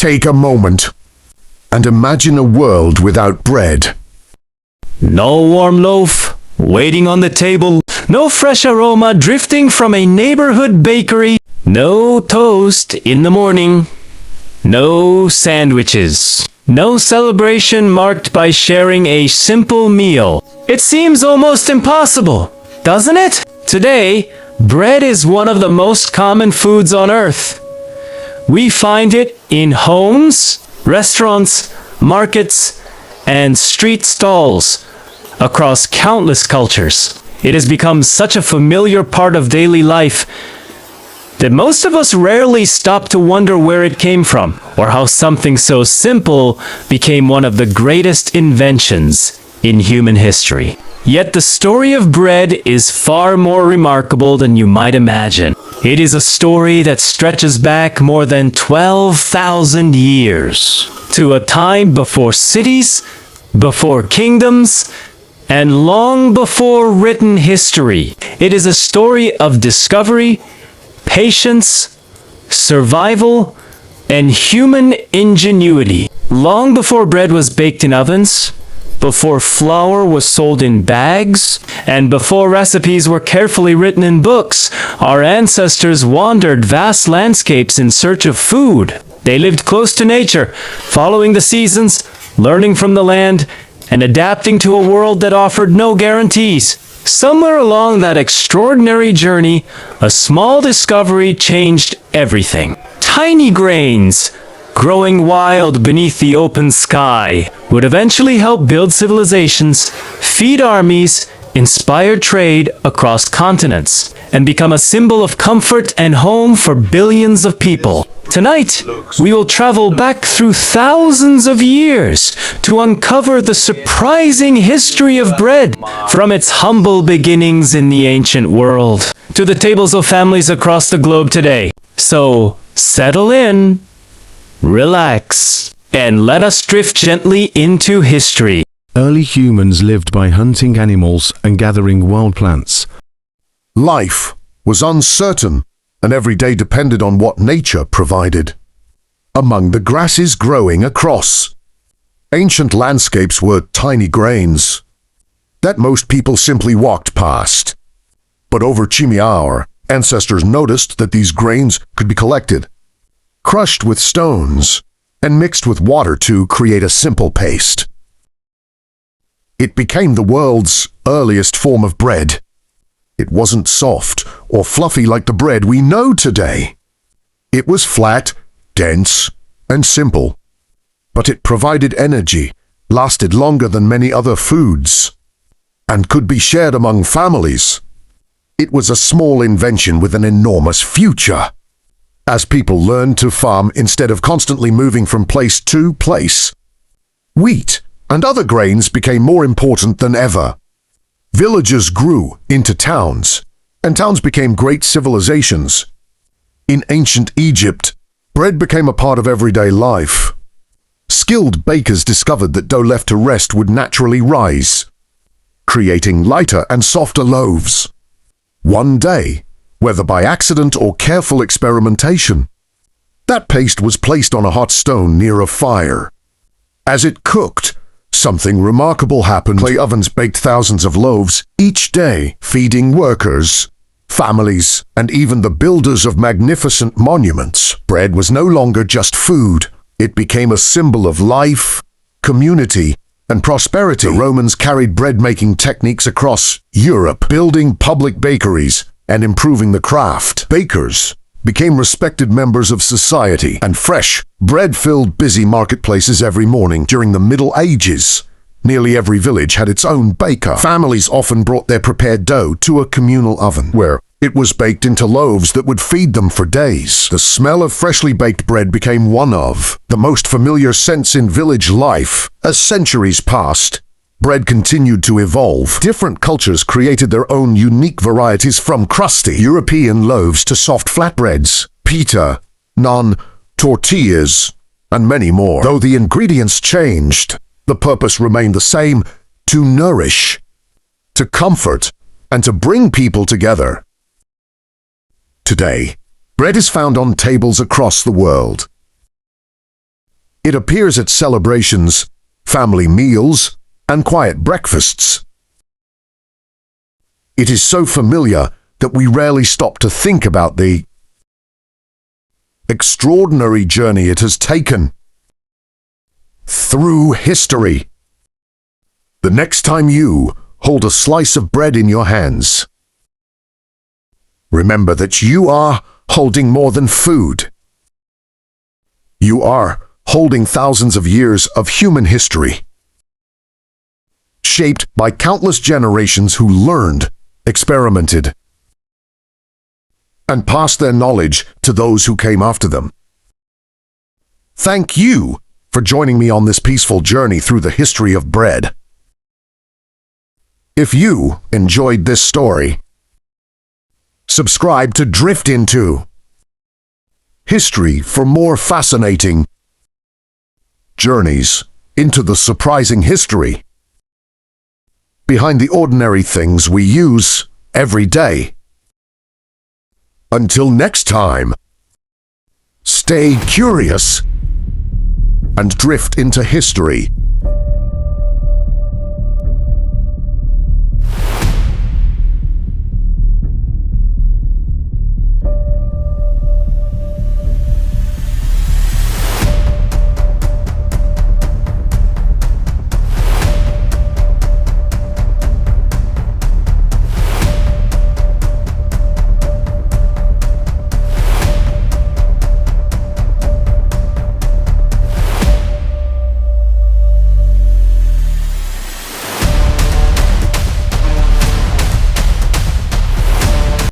Take a moment and imagine a world without bread. No warm loaf waiting on the table, no fresh aroma drifting from a neighborhood bakery, no toast in the morning, no sandwiches, no celebration marked by sharing a simple meal. It seems almost impossible, doesn't it? Today, bread is one of the most common foods on earth. We find it in homes, restaurants, markets, and street stalls across countless cultures. It has become such a familiar part of daily life that most of us rarely stop to wonder where it came from, or how something so simple became one of the greatest inventions in human history. Yet the story of bread is far more remarkable than you might imagine. It is a story that stretches back more than 12,000 years to a time before cities, before kingdoms, and long before written history. It is a story of discovery, patience, survival, and human ingenuity. Long before bread was baked in ovens, before flour was sold in bags, and before recipes were carefully written in books, our ancestors wandered vast landscapes in search of food. They lived close to nature, following the seasons, learning from the land, and adapting to a world that offered no guarantees. Somewhere along that extraordinary journey, a small discovery changed everything. Tiny grains, growing wild beneath the open sky, would eventually help build civilizations, feed armies, inspire trade across continents, and become a symbol of comfort and home for billions of people. Tonight, we will travel back through thousands of years to uncover the surprising history of bread, from its humble beginnings in the ancient world to the tables of families across the globe today. So, settle in, relax, and let us drift gently into history. Early humans lived by hunting animals and gathering wild plants. Life was uncertain, and every day depended on what nature provided. Among the grasses growing across ancient landscapes were tiny grains that most people simply walked past. But over Chimiao, ancestors noticed that these grains could be collected, crushed with stones, and mixed with water to create a simple paste. It became the world's earliest form of bread. It wasn't soft or fluffy like the bread we know today. It was flat, dense, and simple. But it provided energy, lasted longer than many other foods, and could be shared among families. It was a small invention with an enormous future. As people learned to farm instead of constantly moving from place to place, wheat and other grains became more important than ever. Villages grew into towns, and towns became great civilizations. In ancient Egypt, bread became a part of everyday life. Skilled bakers discovered that dough left to rest would naturally rise, creating lighter and softer loaves. One day, whether by accident or careful experimentation, that paste was placed on a hot stone near a fire. As it cooked, something remarkable happened. Clay ovens baked thousands of loaves each day, feeding workers, families, and even the builders of magnificent monuments. Bread was no longer just food. It became a symbol of life, community, and prosperity. The Romans carried bread-making techniques across Europe, building public bakeries and improving the craft. Bakers became respected members of society, and fresh bread filled busy marketplaces every morning. During the Middle Ages, nearly every village had its own baker. Families often brought their prepared dough to a communal oven, where it was baked into loaves that would feed them for days. The smell of freshly baked bread became one of the most familiar scents in village life. As centuries passed, bread continued to evolve. Different cultures created their own unique varieties, from crusty European loaves to soft flatbreads, pita, naan, tortillas, and many more. Though the ingredients changed, the purpose remained the same: to nourish, to comfort, and to bring people together. Today, bread is found on tables across the world. It appears at celebrations, family meals, and quiet breakfasts. It is so familiar that we rarely stop to think about the extraordinary journey it has taken through history. The next time you hold a slice of bread in your hands, remember that you are holding more than food. You are holding thousands of years of human history, shaped by countless generations who learned, experimented, and passed their knowledge to those who came after them. Thank you for joining me on this peaceful journey through the history of bread. If you enjoyed this story, subscribe to Drift Into History for more fascinating journeys into the surprising history behind the ordinary things we use every day. Until next time, stay curious and drift into history.